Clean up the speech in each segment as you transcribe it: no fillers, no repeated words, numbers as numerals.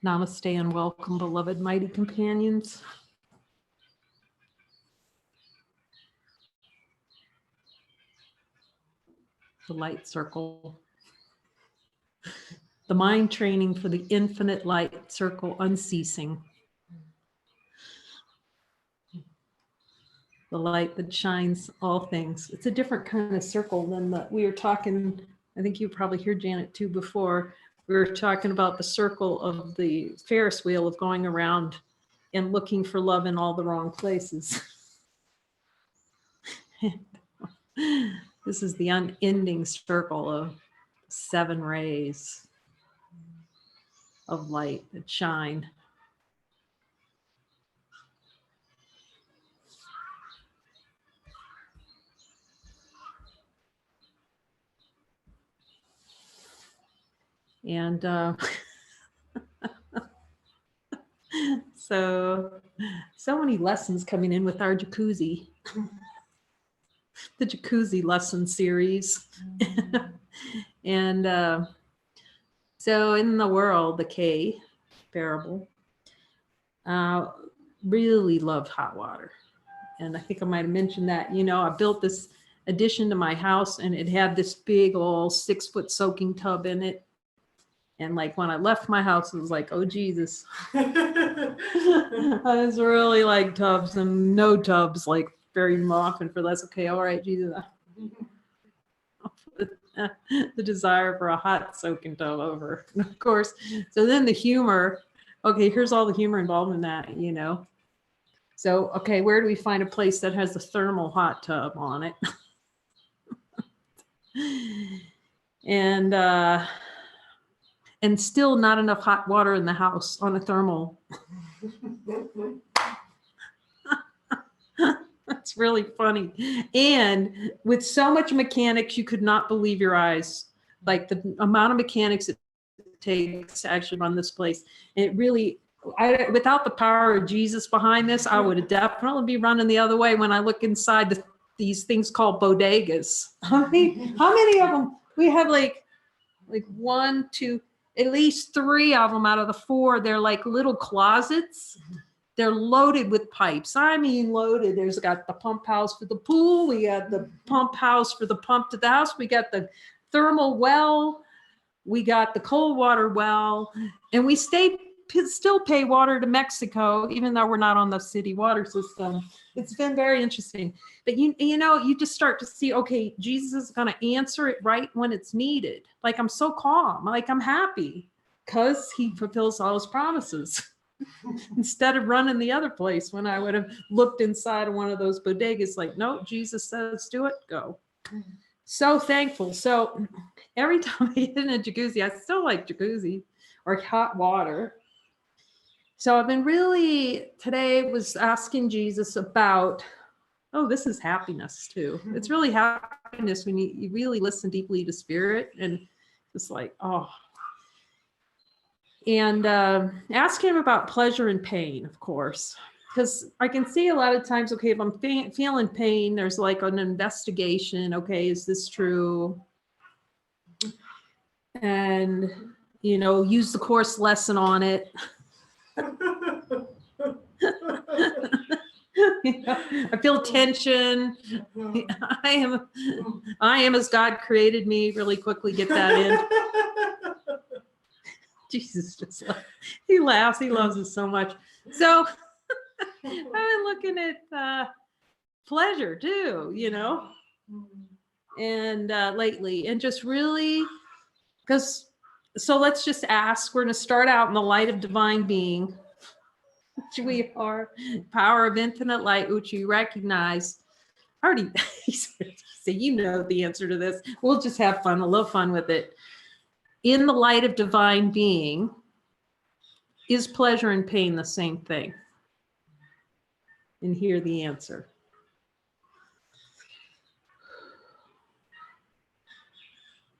Namaste and welcome, beloved mighty companions. The light circle. The mind training for the infinite light circle unceasing. The light that shines all things. It's a different kind of circle than we were talking. I think you probably heard Janet too before. We were talking about the circle of the Ferris wheel of going around and looking for love in all the wrong places. This is the unending circle of 7 rays of light that shine. And so many lessons coming in with our jacuzzi, the jacuzzi lesson series. And so in the world, the K parable, really loved hot water. And I think I might have mentioned that, you know, I built this addition to my house and it had this big old 6-foot soaking tub in it. And like when I left my house, it was like, oh, Jesus. I was really like tubs and no tubs, like very often for less. Okay, all right, Jesus. The desire for a hot soaking tub over. And of course, so then the humor, okay, here's all the humor involved in that, you know. So, okay, where do we find a place that has a thermal hot tub on it? And still not enough hot water in the house on a thermal. That's really funny. And with so much mechanics, you could not believe your eyes. Like the amount of mechanics it takes to actually run this place. It really, without the power of Jesus behind this, I would definitely be running the other way when I look inside these things called bodegas. How many of them? We have like 1, 2, at least 3 of them out of the 4. They're like little closets. They're loaded with pipes. I mean, loaded. There's got the pump house for the pool. We got the pump house for the pump to the house. We got the thermal well. We got the cold water well. And we still pay water to Mexico, even though we're not on the city water system. It's been very interesting. But you know, you just start to see, okay, Jesus is going to answer it right when it's needed. Like I'm so calm, like I'm happy because he fulfills all his promises. Instead of running the other place when I would have looked inside of one of those bodegas like, no, Jesus says do it, go. So thankful. So every time I get in a jacuzzi, I still like jacuzzi or hot water. So I've been today was asking Jesus about, oh, this is happiness too. It's really happiness when you really listen deeply to spirit and it's like, oh. And ask him about pleasure and pain, of course, because I can see a lot of times, okay, if I'm feeling pain, there's like an investigation. Okay, is this true? And, you know, use the course lesson on it. You know, I feel tension. I am as God created me. Really quickly get that in. Jesus just he laughs. He loves us so much. So I've been looking at pleasure too, you know, and lately, and just really so let's just ask. We're going to start out in the light of divine being, which we are, power of infinite light, which you recognize. Already, so you know the answer to this. We'll just have fun, a little fun with it. In the light of divine being, is pleasure and pain the same thing? And hear the answer.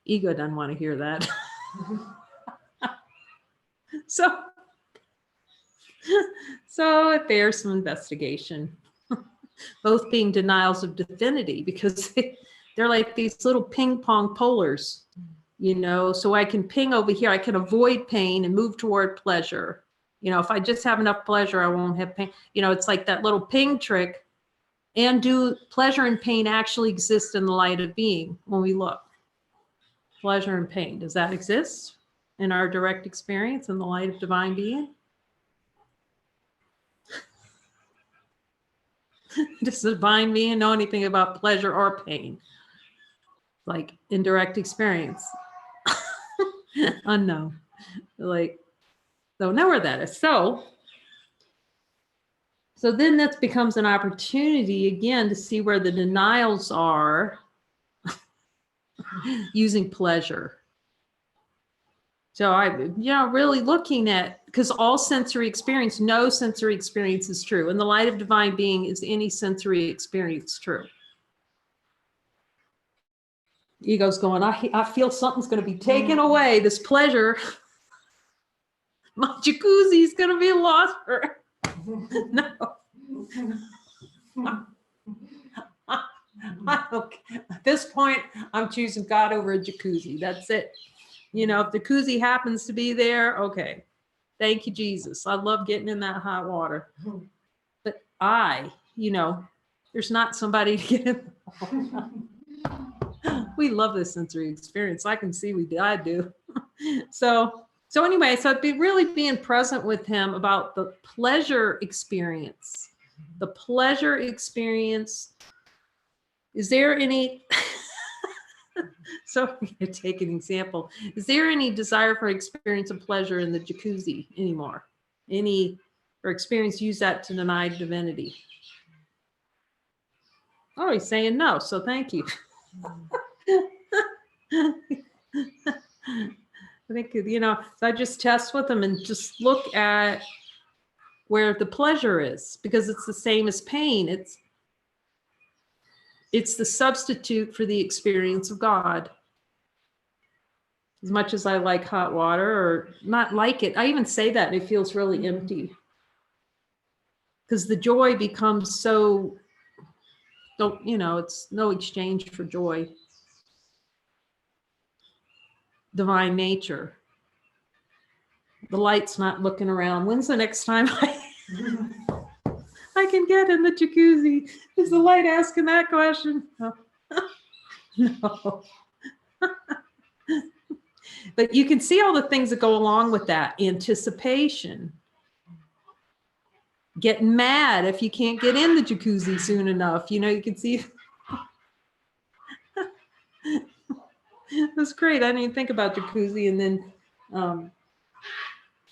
Ego doesn't want to hear that. So it bears some investigation. Both being denials of divinity because they're like these little ping pong polars. you know, so I can ping over here. I can avoid pain and move toward pleasure. You know, if I just have enough pleasure, I won't have pain. You know, it's like that little ping trick. And do pleasure and pain actually exist in the light of being when we look? Pleasure and pain, does that exist in our direct experience in the light of divine being? Does the divine being know anything about pleasure or pain? Like in direct experience? Unknown. Like, don't know where that is. So then that becomes an opportunity again to see where the denials are using pleasure. So really looking at, because all sensory experience, no sensory experience is true. In the light of divine being, is any sensory experience true? Ego's going, I feel something's going to be taken away. This pleasure, my jacuzzi's going to be lost for. No. At this point, I'm choosing God over a jacuzzi. That's it. You know, if the jacuzzi happens to be there, okay. Thank you, Jesus. I love getting in that hot water. But there's not somebody to get in. We love this sensory experience. I can see I do. So anyway, so it'd be really being present with him about the pleasure experience. The pleasure experience. Is there any, so I'm going to take an example. Is there any desire for experience of pleasure in the jacuzzi anymore? Or experience use that to deny divinity? Oh, he's saying no, so thank you. I think, so I just test with them and just look at where the pleasure is, because it's the same as pain. It's the substitute for the experience of God. As much as I like hot water, or not like it, I even say that, and it feels really empty. Because the joy becomes so, it's no exchange for joy. Divine nature. The light's not looking around. When's the next time I can get in the jacuzzi? Is the light asking that question? No. No. But you can see all the things that go along with that. Anticipation. Getting mad if you can't get in the jacuzzi soon enough. You can see. That's great. I didn't even think about jacuzzi. And then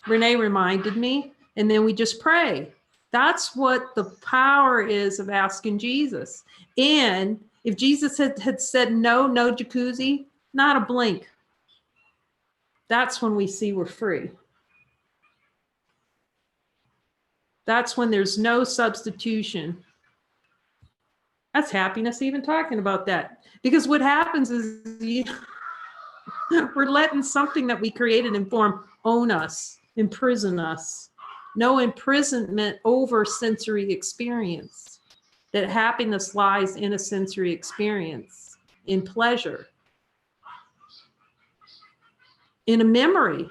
Renee reminded me. And then we just pray. That's what the power is of asking Jesus. And if Jesus had said no jacuzzi, not a blink. That's when we see we're free. That's when there's no substitution. That's happiness even talking about that. Because what happens is we're letting something that we created in form own us, imprison us. No imprisonment over sensory experience. That happiness lies in a sensory experience, in pleasure, in a memory.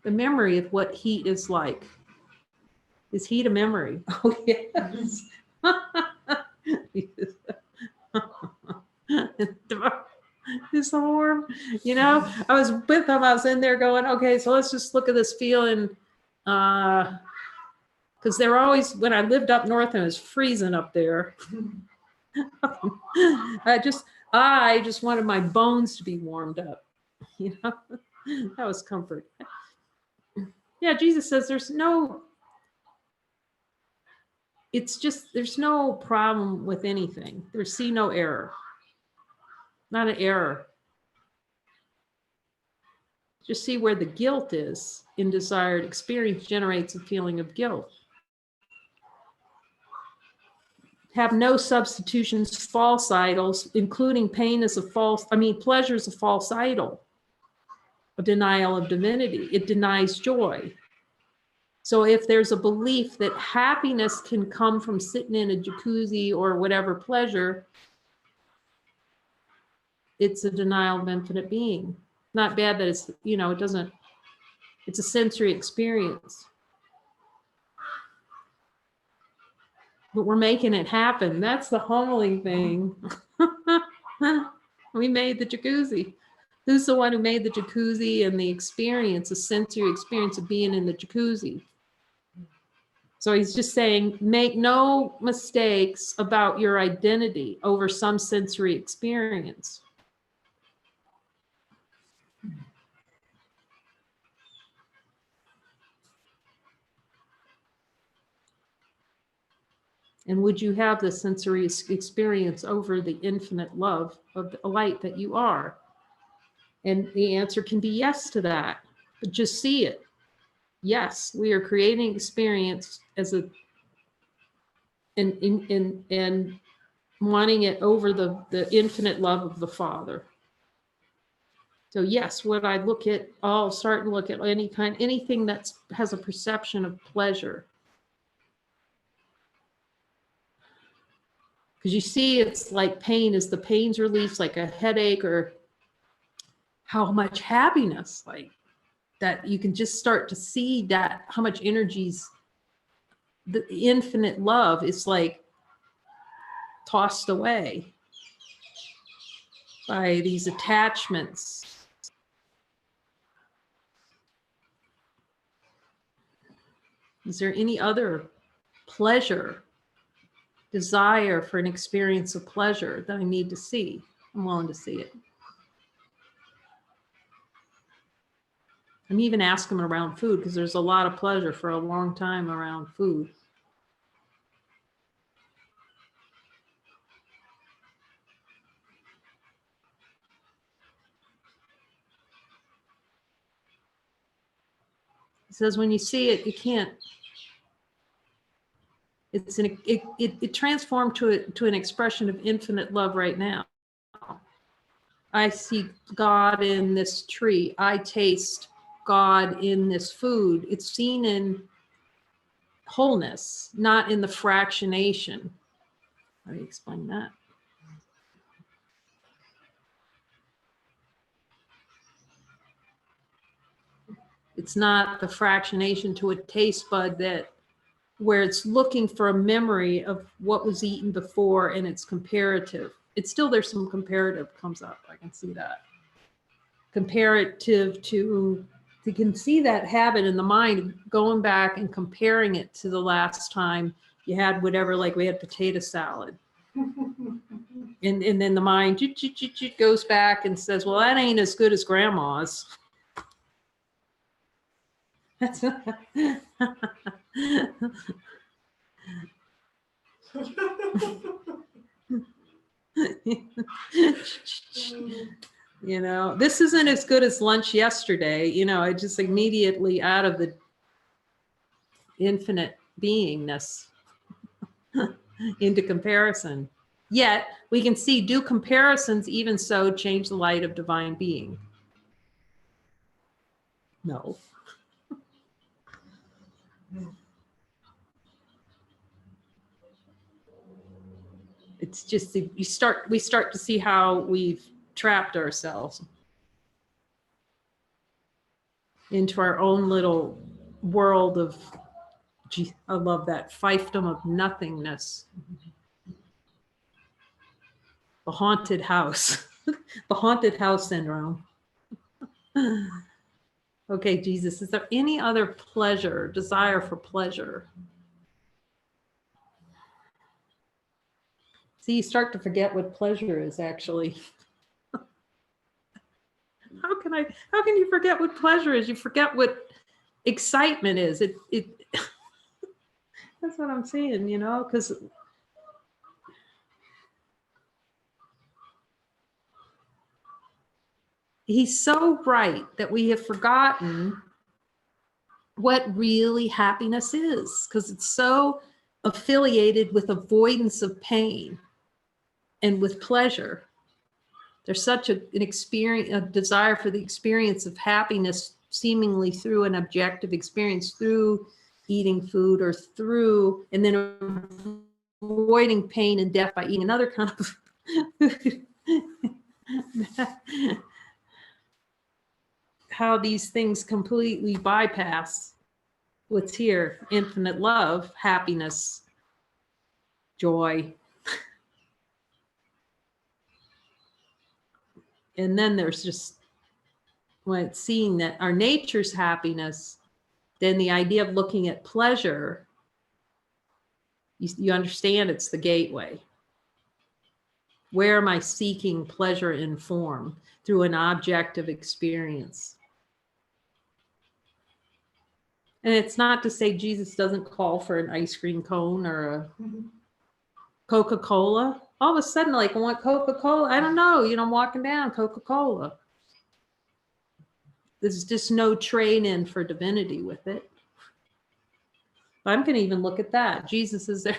The memory of what heat is like. Is heat a memory? Oh, yes. It's so warm. I was with them. I was in there going, okay, so let's just look at this feeling. Because they're always, when I lived up north and it was freezing up there. I just wanted my bones to be warmed up. That was comfort. Yeah, Jesus says there's no problem with anything. See no error. Not an error. Just see where the guilt is in desired experience generates a feeling of guilt. Have no substitutions, false idols, including pleasure is a false idol. A denial of divinity. It denies joy. So if there's a belief that happiness can come from sitting in a jacuzzi or whatever pleasure, it's a denial of infinite being. Not bad that it's, you know, it doesn't, it's a sensory experience. But we're making it happen. That's the humbling thing. We made the jacuzzi. Who's the one who made the jacuzzi and the experience, the sensory experience of being in the jacuzzi? So he's just saying, make no mistakes about your identity over some sensory experience. And would you have the sensory experience over the infinite love of the light that you are? And the answer can be yes to that. But just see it. Yes, we are creating experience as a and wanting it over the infinite love of the Father. So yes, when I look at, I'll start to look at anything that has a perception of pleasure. Because you see, it's like pain, is the pain's release, like a headache, or how much happiness, like that you can just start to see that, how much energy's, the infinite love is like tossed away by these attachments. Is there any other pleasure, desire for an experience of pleasure that I need to see? I'm willing to see it. I'm even asking them around food, because there's a lot of pleasure for a long time around food. He says when you see it, you can't. It transformed to an expression of infinite love right now. I see God in this tree. I taste God in this food. It's seen in wholeness, not in the fractionation. How do you explain that? It's not the fractionation to a taste bud that where it's looking for a memory of what was eaten before, and it's comparative. It's still, there's some comparative comes up. I can see that. Comparative to, you can see that habit in the mind, going back and comparing it to the last time you had whatever, like we had potato salad. And then the mind goes back and says, well, that ain't as good as grandma's. That's you know, this isn't as good as lunch yesterday. You know, I just immediately out of the infinite beingness into comparison. Yet we can see, do comparisons even so change the light of divine being? No. It's just we start to see how we've trapped ourselves into our own little world of, gee, I love that, fiefdom of nothingness. The haunted house, the haunted house syndrome. Okay, Jesus, is there any other pleasure, desire for pleasure? See, you start to forget what pleasure is actually. How can you forget what pleasure is? You forget what excitement is. It that's what I'm saying, you know, because he's so right that we have forgotten what really happiness is, because it's so affiliated with avoidance of pain and with pleasure. There's such an experience, a desire for the experience of happiness, seemingly through an objective experience, through eating food or through, and then avoiding pain and death by eating another kind of food. how these things completely bypass what's here: infinite love, happiness, joy. And then there's just, when it's seeing that our nature's happiness, then the idea of looking at pleasure, you understand it's the gateway. Where am I seeking pleasure in form? Through an objective experience. And it's not to say Jesus doesn't call for an ice cream cone or a Coca-Cola. All of a sudden, like, I want Coca-Cola. I don't know. You know, I'm walking down Coca-Cola. There's just no trade-in for divinity with it. I'm going to even look at that. Jesus is there.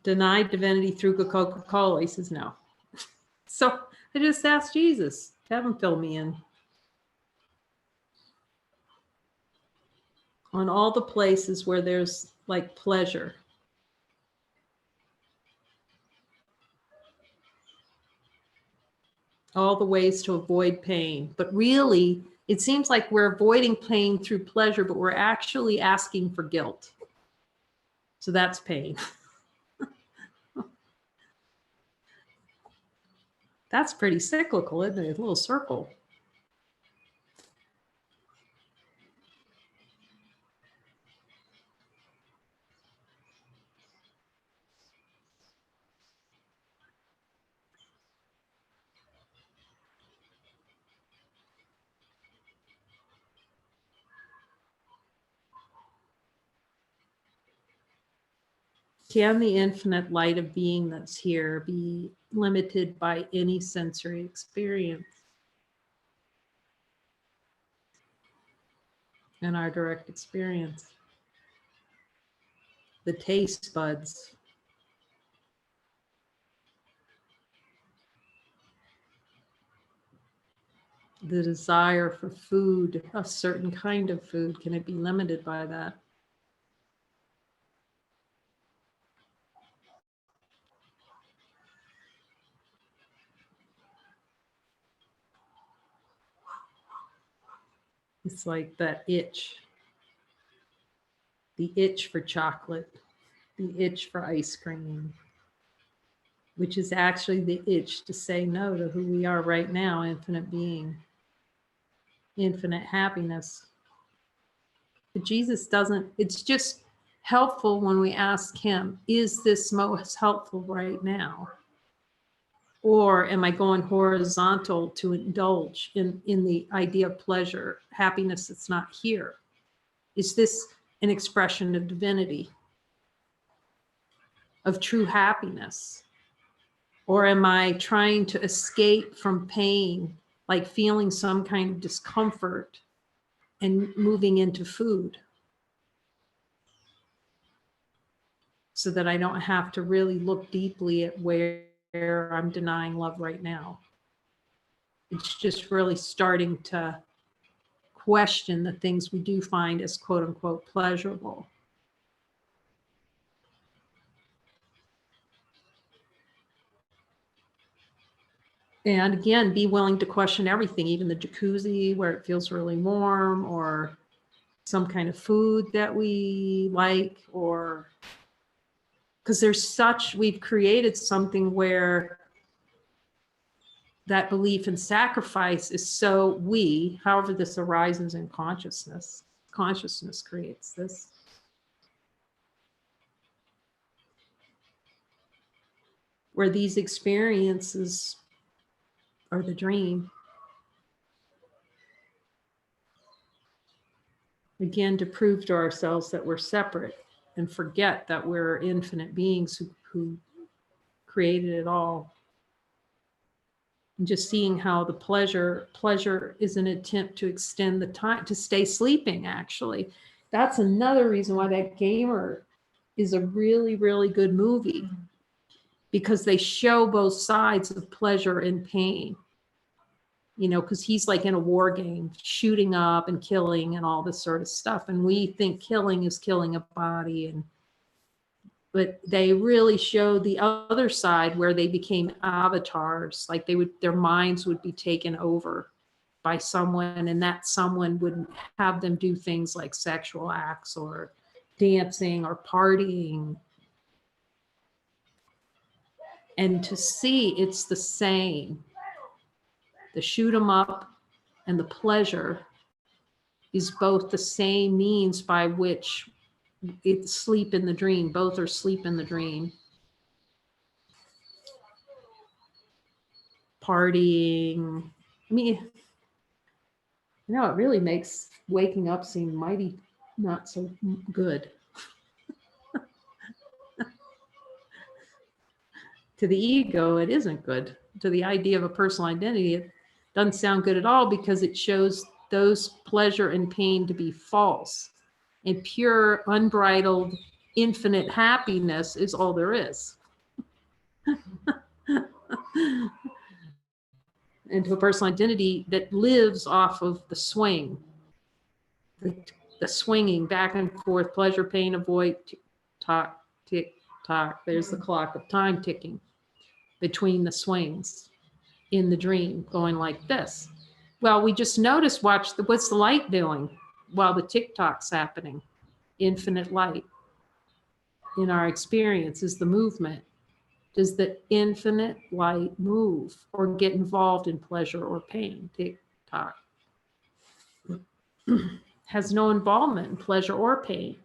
Denied divinity through Coca-Cola. He says no. So I just asked Jesus, have him fill me in on all the places where there's like pleasure. All the ways to avoid pain. But really, it seems like we're avoiding pain through pleasure, but we're actually asking for guilt. So that's pain. That's pretty cyclical, isn't it? A little circle. Can the infinite light of being that's here be limited by any sensory experience? In our direct experience, the taste buds, the desire for food, a certain kind of food, can it be limited by that? It's like that itch, the itch for chocolate, the itch for ice cream, which is actually the itch to say no to who we are right now, infinite being, infinite happiness. But Jesus doesn't, it's just helpful when we ask him, is this most helpful right now? Or am I going horizontal to indulge in the idea of pleasure, happiness that's not here? Is this an expression of divinity, of true happiness? Or am I trying to escape from pain, like feeling some kind of discomfort and moving into food so that I don't have to really look deeply at where I'm denying love right now? It's just really starting to question the things we do find as quote unquote pleasurable. And again, be willing to question everything, even the jacuzzi where it feels really warm, or some kind of food that we like, or because we've created something where that belief in sacrifice is so however this arises in consciousness creates this. Where these experiences are the dream. Again, to prove to ourselves that we're separate and forget that we're infinite beings who created it all. And just seeing how the pleasure is an attempt to extend the time, to stay sleeping, actually. That's another reason why that Gamer is a really, really good movie, because they show both sides of pleasure and pain. You know, because he's like in a war game, shooting up and killing and all this sort of stuff. And we think killing is killing a body, but they really showed the other side where they became avatars. Like their minds would be taken over by someone, and that someone would have them do things like sexual acts or dancing or partying. And to see it's the same. The shoot 'em up and the pleasure is both the same means by which it's sleep in the dream. Both are sleep in the dream. Partying. I mean, it really makes waking up seem mighty not so good. To the ego, it isn't good. To the idea of a personal identity, it doesn't sound good at all, because it shows those pleasure and pain to be false. And pure, unbridled, infinite happiness is all there is. And to a personal identity that lives off of the swing, the swinging back and forth, pleasure, pain, avoid, tick tock, tick tock. There's the clock of time ticking between the swings in the dream, going like this. Well, we just noticed, what's the light doing while the tick tock's happening? Infinite light in our experience is the movement. Does the infinite light move or get involved in pleasure or pain? Tick tock. Has no involvement in pleasure or pain.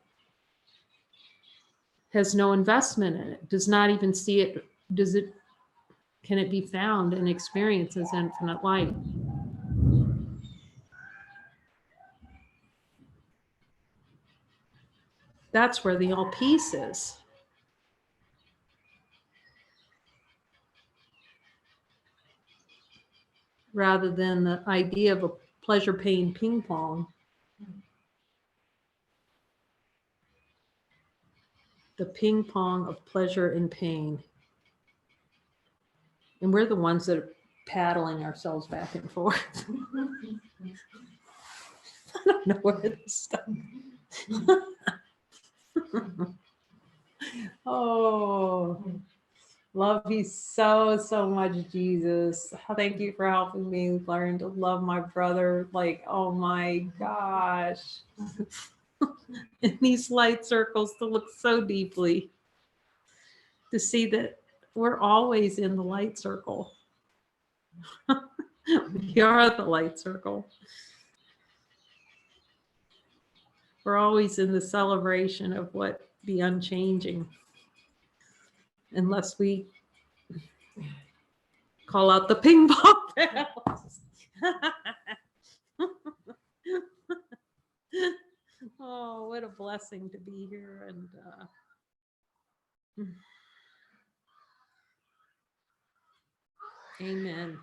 Has no investment in it. Does not even see it. Can it be found and experienced as infinite light? That's where the all peace is. Rather than the idea of a pleasure pain ping pong. The ping pong of pleasure and pain. And we're the ones that are paddling ourselves back and forth. I don't know where this stuff. Oh, love you so, so much, Jesus. Thank you for helping me learn to love my brother. Like, oh my gosh. In these light circles, to look so deeply, to see that we're always in the light circle. We are the light circle. We're always in the celebration of what the unchanging. Unless we call out the ping pong paddles. Oh, what a blessing to be here. And amen.